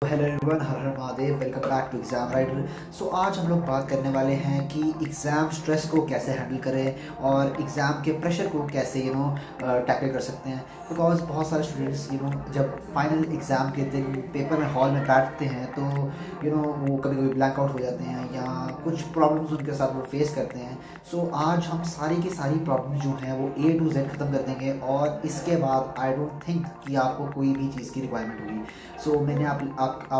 Hello everyone, Har Har Mahadev. Welcome back to exam writer. आज हम लोग बात करने वाले हैं कि एग्ज़ाम स्ट्रेस को कैसे हैंडल करें और एग्ज़ाम के प्रेशर को कैसे टैकल कर सकते हैं। बिकॉज बहुत सारे स्टूडेंट्स जब फाइनल एग्ज़ाम के दिन पेपर में हॉल में बैठते हैं तो वो कभी कभी ब्लैक आउट हो जाते हैं या कुछ प्रॉब्लम्स उनके साथ वो फेस करते हैं। आज हम सारी की सारी प्रॉब्लम जो हैं वो A to Z ख़त्म कर देंगे और इसके बाद आई डोंट थिंक कि आपको कोई भी चीज़ की रिक्वायरमेंट होगी। मैंने आप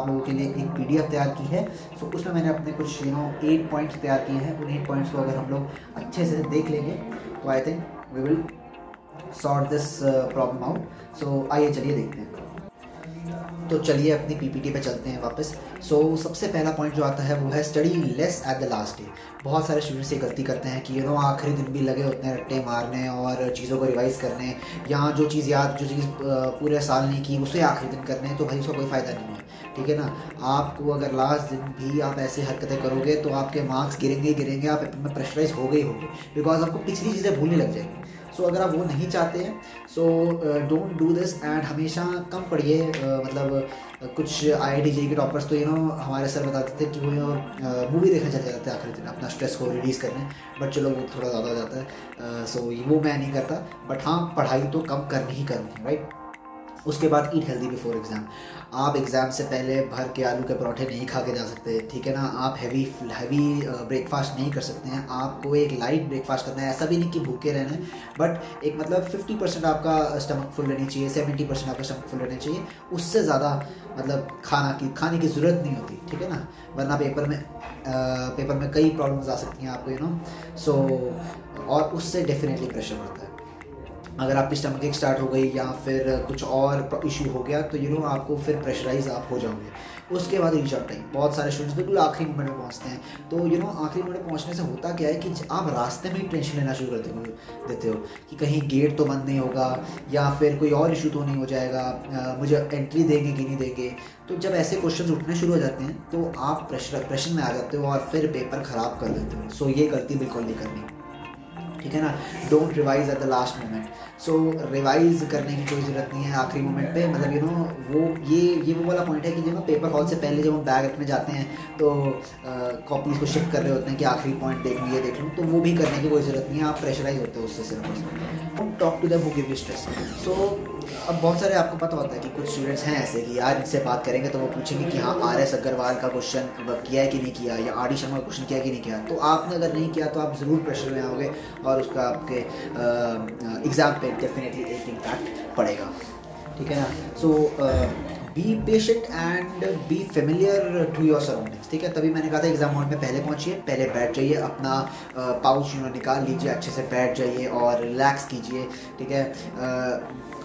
लोगों के लिए एक PDF तैयार की है। उसमें मैंने अपने कुछ 8 पॉइंट्स तैयार किए हैं। उन 8 पॉइंट्स को अगर हम लोग अच्छे से देख लेंगे तो I think we will sort this problem out. आइए चलिए देखते हैं। तो चलिए अपनी PPT पे चलते हैं वापस। सबसे पहला पॉइंट जो आता है वो है study less at the last day. बहुत सारे स्टूडेंट्स ये गलती करते हैं कि आखिरी दिन भी लगे होते हैं रट्टे मारने और चीज़ों को रिवाइज़ करने, या जो चीज़ पूरे साल नहीं की उसे आखिरी दिन करने। तो भाई उसका कोई फ़ायदा नहीं है, ठीक है ना। आपको अगर लास्ट दिन भी आप ऐसे हरकतें करोगे तो आपके मार्क्स गिरेंगे ही गिरेंगे, आप पेपर में प्रेशराइज हो गए होंगे बिकॉज आपको पिछली चीज़ें भूलने लग जाएंगी। अगर आप वो नहीं चाहते हैं डोंट डू दिस एंड हमेशा कम पढ़िए। कुछ IIT JEE के टॉपर्स तो हमारे सर बताते थे कि वो मूवी देखने चले जाते हैं आखिरी दिन अपना स्ट्रेस को रिलीज़ करने, बट चलो वो थोड़ा ज़्यादा हो जाता है। वो मैं नहीं करता, बट हाँ पढ़ाई तो कम करनी ही करनी है, राइट। उसके बाद ईट हेल्दी बिफोर एग्ज़ाम। आप एग्ज़ाम से पहले भर के आलू के परोठे नहीं खा के जा सकते, ठीक है ना। आप हैवी ब्रेकफास्ट नहीं कर सकते हैं। आपको एक लाइट ब्रेकफास्ट करना है। ऐसा भी नहीं कि भूखे रहना है, बट एक 50% आपका स्टमक फुल रहनी चाहिए, 70% आपका स्टमक फुल रहना चाहिए। उससे ज़्यादा खाने की ज़रूरत नहीं होती, ठीक है ना। वरना पेपर में कई प्रॉब्लम्स आ सकती हैं आपको और उससे डेफिनेटली प्रेशर बढ़ता है। अगर आपकी स्टमक एक स्टार्ट हो गई या फिर कुछ और इशू हो गया तो आपको फिर प्रेशराइज आप हो जाओगे। उसके बाद रीच आउट टाइम। बहुत सारे स्टूडेंट्स बिल्कुल आखिरी मोमेंट में पहुंचते हैं। तो आखिरी मोमेंट में पहुंचने से होता क्या है कि आप रास्ते में ही टेंशन लेना शुरू कर देते हो कि कहीं गेट तो बंद नहीं होगा या फिर कोई और इशू तो नहीं हो जाएगा, मुझे एंट्री देंगे कि नहीं देंगे। तो जब ऐसे क्वेश्चन उठने शुरू हो जाते हैं तो आप प्रेशर में आ जाते हो और फिर पेपर ख़राब कर देते हो। ये गलती बिल्कुल नहीं करनी, ठीक है ना। Don't revise at the last moment. Revise करने की कोई ज़रूरत नहीं है आखिरी मोमेंट पे। वो वाला पॉइंट है कि पेपर हॉल से पहले जब हम बैग रखने जाते हैं तो कॉपीज़ को शिफ्ट कर रहे होते हैं कि आखिरी पॉइंट देख लूँ, ये देख लूँ। तो वो भी करने की कोई ज़रूरत नहीं है, आप प्रेशराइज होते हो उससे सिर्फ। Talk to them who give you stress. अब बहुत सारे आपको पता होता है कि कुछ स्टूडेंट्स हैं ऐसे कि यार इनसे बात करेंगे तो वो पूछेंगे कि हाँ RS अग्रवाल का क्वेश्चन किया है कि नहीं किया, या RD शर्मा का क्वेश्चन किया कि नहीं किया। तो आपने अगर नहीं किया तो आप ज़रूर प्रेशर में आओगे और उसका आपके एग्ज़ाम पे डेफिनेटली एक इम्पैक्ट पड़ेगा, ठीक है ना। Be patient and be familiar to your surroundings, ठीक है। तभी मैंने कहा था एग्जाम हॉल में पहले पहुंचिए, पहले बैठ जाइए, अपना पाउच निकाल लीजिए, अच्छे से बैठ जाइए और रिलैक्स कीजिए, ठीक है।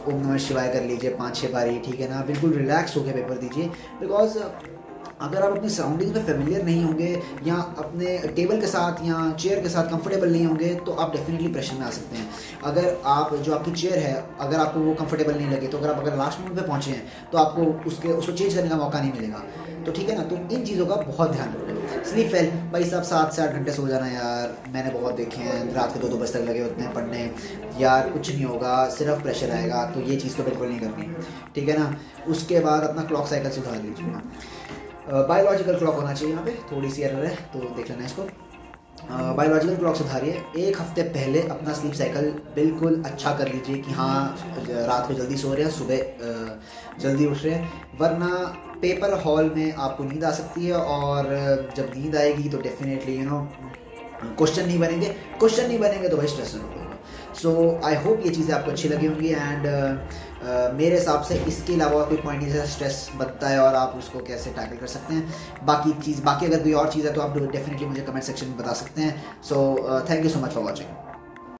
ओम नमः शिवाय कर लीजिए 5-6 बारी, ठीक है ना। बिल्कुल रिलैक्स होकर पेपर दीजिए। बिकॉज अगर आप अपनी सराउंडिंग में फेमिलियर नहीं होंगे या अपने टेबल के साथ या चेयर के साथ कंफर्टेबल नहीं होंगे तो आप डेफिनेटली प्रेशर में आ सकते हैं। अगर आप जो आपकी चेयर है अगर आपको वो कंफर्टेबल नहीं लगे तो अगर लास्ट मोमेंट पे पहुंचे हैं तो आपको उसको चेंज करने का मौका नहीं मिलेगा, तो ठीक है ना। तो इन चीज़ों का बहुत ध्यान रखें। स्लीप वेल भाई साहब, 7 से 8 घंटे सो जाना यार, मैंने बहुत देखे हैं रात के 2-2 बजे तक लगे होते हैं पढ़ने। यार कुछ नहीं होगा, सिर्फ प्रेशर आएगा। तो ये चीज़ तो बिल्कुल नहीं करनी, ठीक है ना। उसके बाद अपना क्लॉक साइकिल सुधार लीजिए। बायोलॉजिकल क्लॉक होना चाहिए, यहाँ पे थोड़ी सी एरर है तो देख लेना इसको। Biological clock सुधारिए। 1 हफ्ते पहले अपना स्लीप साइकिल बिल्कुल अच्छा कर लीजिए कि हाँ रात को जल्दी सो रहे हैं, सुबह जल्दी उठ रहे हैं। वरना पेपर हॉल में आपको नींद आ सकती है और जब नींद आएगी तो डेफिनेटली क्वेश्चन नहीं बनेंगे तो भाई स्ट्रेस होगा। आई होप ये चीज़ें आपको अच्छी लगी होंगी एंड मेरे हिसाब से इसके अलावा कोई पॉइंट नहीं, जैसे स्ट्रेस बनता है और आप उसको कैसे टैकल कर सकते हैं। बाकी अगर कोई और चीज़ है तो आप डेफिनेटली मुझे कमेंट सेक्शन में बता सकते हैं। Thank you so much for watching.